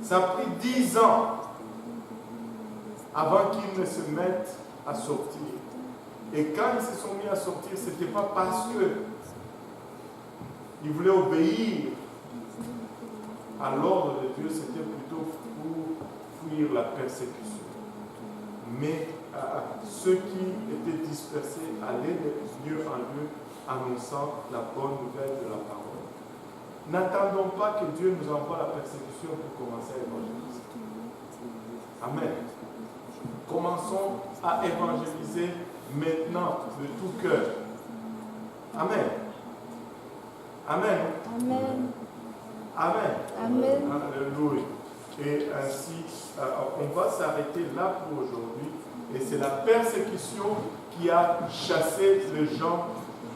Ça a pris 10 ans avant qu'ils ne se mettent à sortir. Et quand ils se sont mis à sortir, ce n'était pas parce qu'ils voulaient obéir à l'ordre de Dieu, c'était plutôt pour fuir la persécution. Mais ceux qui étaient dispersés allaient de lieu en lieu annonçant la bonne nouvelle de la parole. N'attendons pas que Dieu nous envoie la persécution pour commencer à évangéliser. Amen. Commençons à évangéliser maintenant de tout cœur. Amen. Amen. Amen. Amen. Amen. Alléluia. Et ainsi, on va s'arrêter là pour aujourd'hui. Et c'est la persécution qui a chassé les gens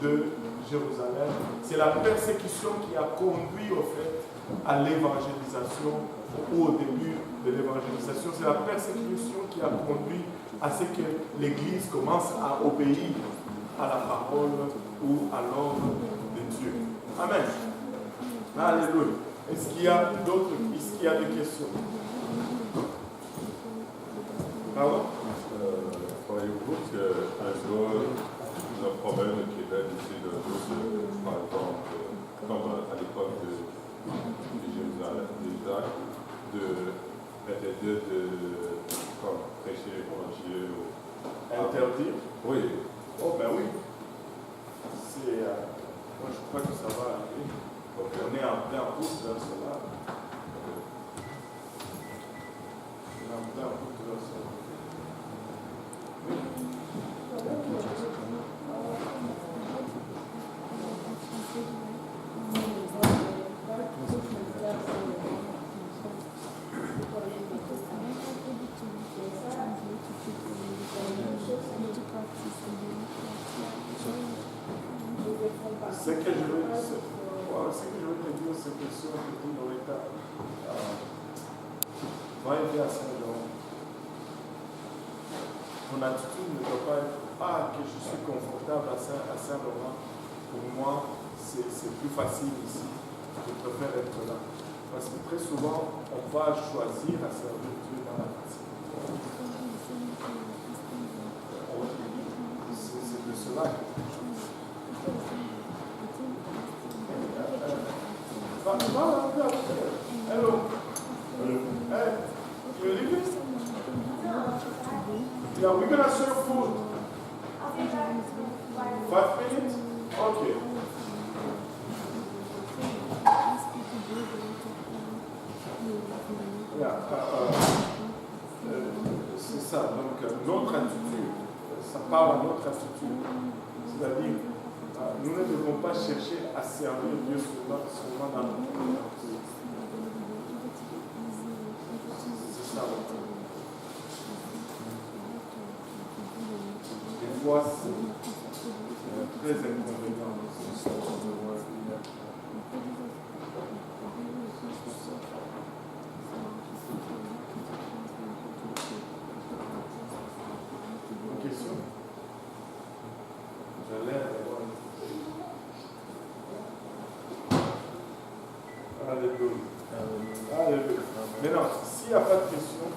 de Jérusalem. C'est la persécution qui a conduit au fait à l'évangélisation, ou au début de l'évangélisation. C'est la persécution qui a conduit à ce que l'Église commence à obéir à la parole ou à l'ordre de Dieu. Amen. Alléluia. Est-ce qu'il y a des questions? Pardon? Croyez-vous qu'un jour, le problème qui est ici de tous, par exemple, comme à l'époque de Jérusalem, d'interdire de prêcher l'évangile? Interdire? Oui. Oh ben oui. Moi je crois que ça va arriver. Okay. On est en plein route vers cela. On est en plein route vers cela. Oui. Ce que je veux te dire, c'est que ceux qui ont été va aider à Saint-Laurent. Mon attitude ne doit pas être que je suis confortable à Saint-Laurent. Pour moi, c'est plus facile ici. Je préfère être là. Parce que très souvent, on va choisir à servir Dieu dans la facilité. C'est de cela que hello. Hey, you leaving? Yeah, we're gonna serve food. 5 minutes? Okay. Yeah, c'est ça. Donc, notre attitude, ça parle à notre attitude. C'est-à-dire, nous ne devons pas chercher à servir Dieu seulement dans notre vie. C'est ça. Des fois, c'est très inconvénient. Une question? J'ai l'air d'avoir une Alléluia. Alléluia. Maintenant, s'il n'y a pas de questions,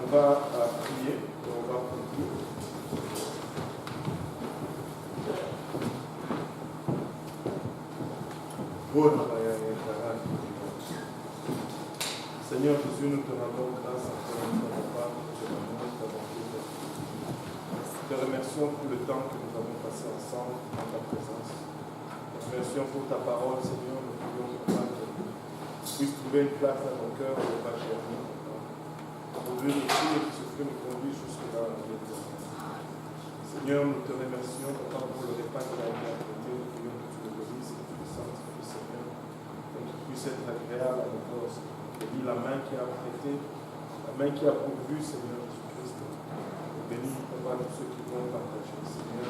on va prier et on va conclure. Seigneur Jésus, nous te rendons grâce encore une fois, papa, pour ton amour, ta bonté. Nous te remercions pour le temps que nous avons passé ensemble dans ta présence. Nous te remercions pour ta parole, Seigneur. Nous prions, papa, que tu puisses trouver une place dans nos cœurs et pas chez nous. Nous vérité et qui se fait nous conduire jusque dans la vérité. Seigneur, nous te remercions, Papa, pour le repas que tu as apporté. Nous prions que tu le bénisses et que tu le sanctifies, Seigneur, et qu'il puisse être agréable à nos corps. Bénis la main qui a prêté, la main qui a pourvu, Seigneur Jésus-Christ. Bénis, Papa, tous ceux qui vont partager, Seigneur.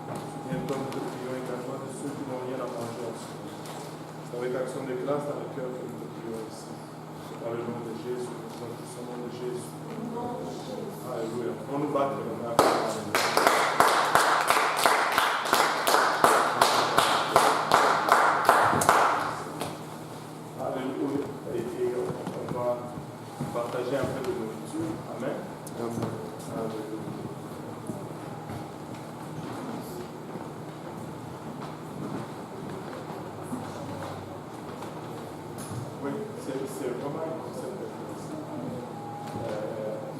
Souviens-toi, nous te prions également de ceux qui n'ont rien à manger ensemble. C'est avec action de grâce dans le cœur que nous te prions ici. Dans le nom de Jésus, nous sommes tous au nom de Jésus. Alléluia. On nous bat les mains. Alléluia. Et on va partager un peu de nourriture. Amen. Alléluia. Oui, c'est vraiment un concept de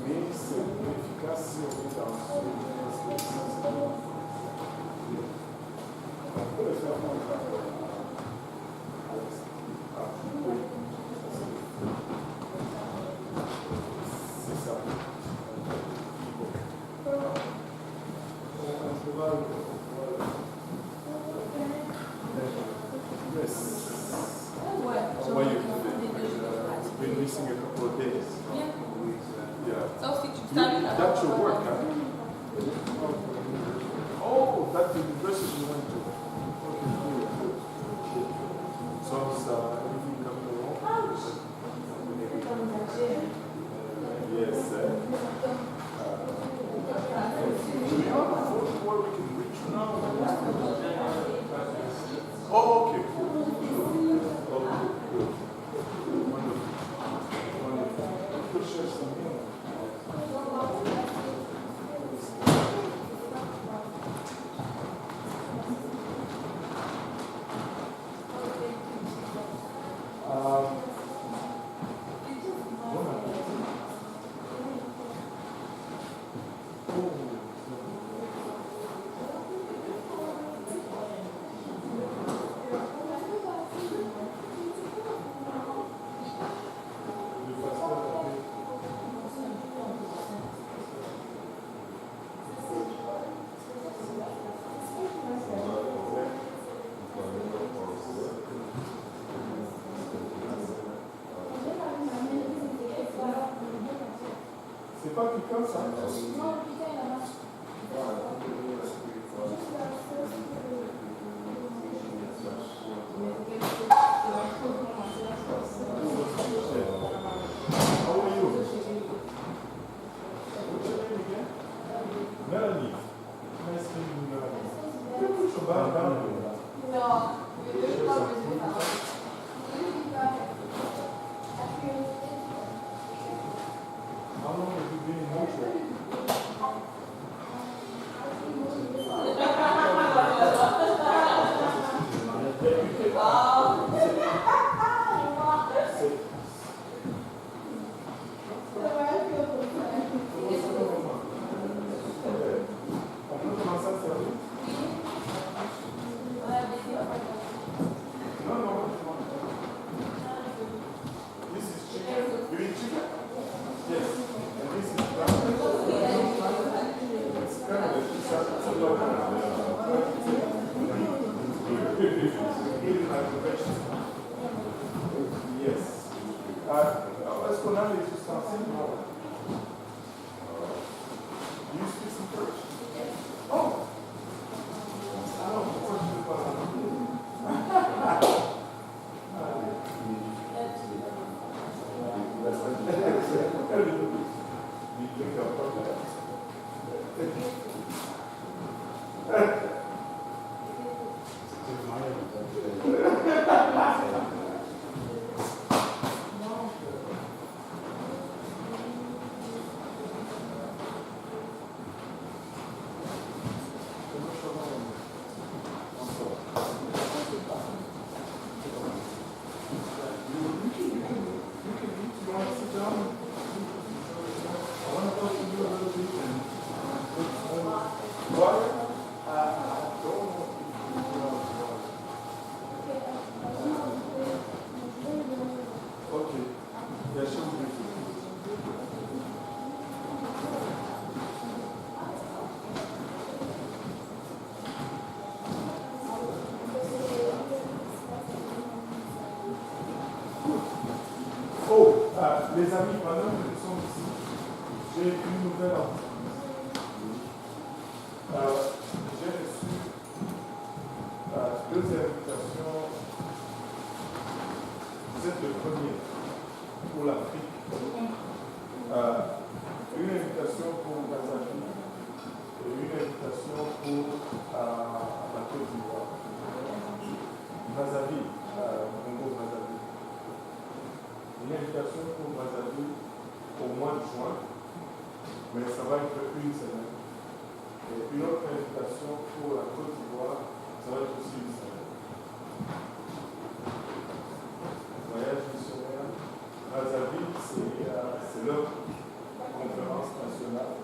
mais c'est efficace si on est dans ce on peut le faire c'est ça. On va yes. Been missing a couple of days. Yeah. Sauf si tu t'arrives à That's your work, huh? Oh, that's the university you went to. Okay, good. So is everything coming along? Yes, sir. Do we have a phone where we can reach you now? Oh, okay, cool. Okay, good. Wonderful. Wonderful. Could share some here. C'est pas piquant ça? How are you? What's your name again? Melanie. Nice meeting you, Melanie. So bow down here. How long have you been in Montreal? On peut commencer à servir? Non, non. This is chicken. You eat chicken? Yes. And this is brown. It's kind of a local. Yes. Est-ce qu'on a les ustensiles? Do you speak some French? Oh! Alors, pourquoi tu ne parles pas? Okay. Yeah, she'll be les amis, pendant que nous sommes ici, j'ai une nouvelle entreprise. J'ai reçu 2 invitations. Vous êtes le premier pour l'Afrique. Une invitation pour Brazzaville et une invitation pour la Côte d'Ivoire. Brazzaville, Congo Brazzaville. Une invitation pour Brazzaville au mois de juin, mais ça va être une semaine. Et une autre invitation pour la Côte d'Ivoire, ça va être aussi une semaine. Voyage missionnaire. Brazzaville, c'est leur conférence nationale.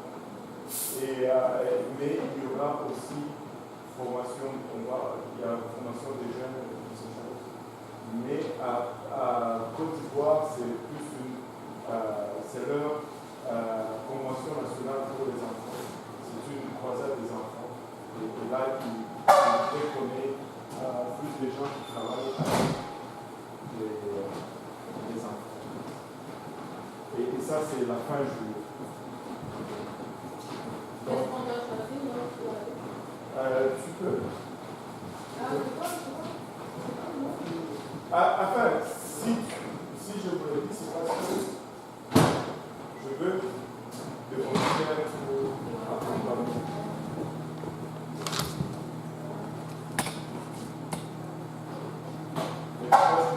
Mais il y aura aussi formation, il y a formation des jeunes, mais à Côte d'Ivoire, c'est plus c'est leur convention nationale pour les enfants. C'est une croisade des enfants. Et là, ils connaissent plus des gens qui travaillent avec les enfants. Et ça, c'est la fin juillet. Donc, tu peux. Enfin, si je vous le dis, c'est parce que je veux des volontaires pour accompagner. Mais parce que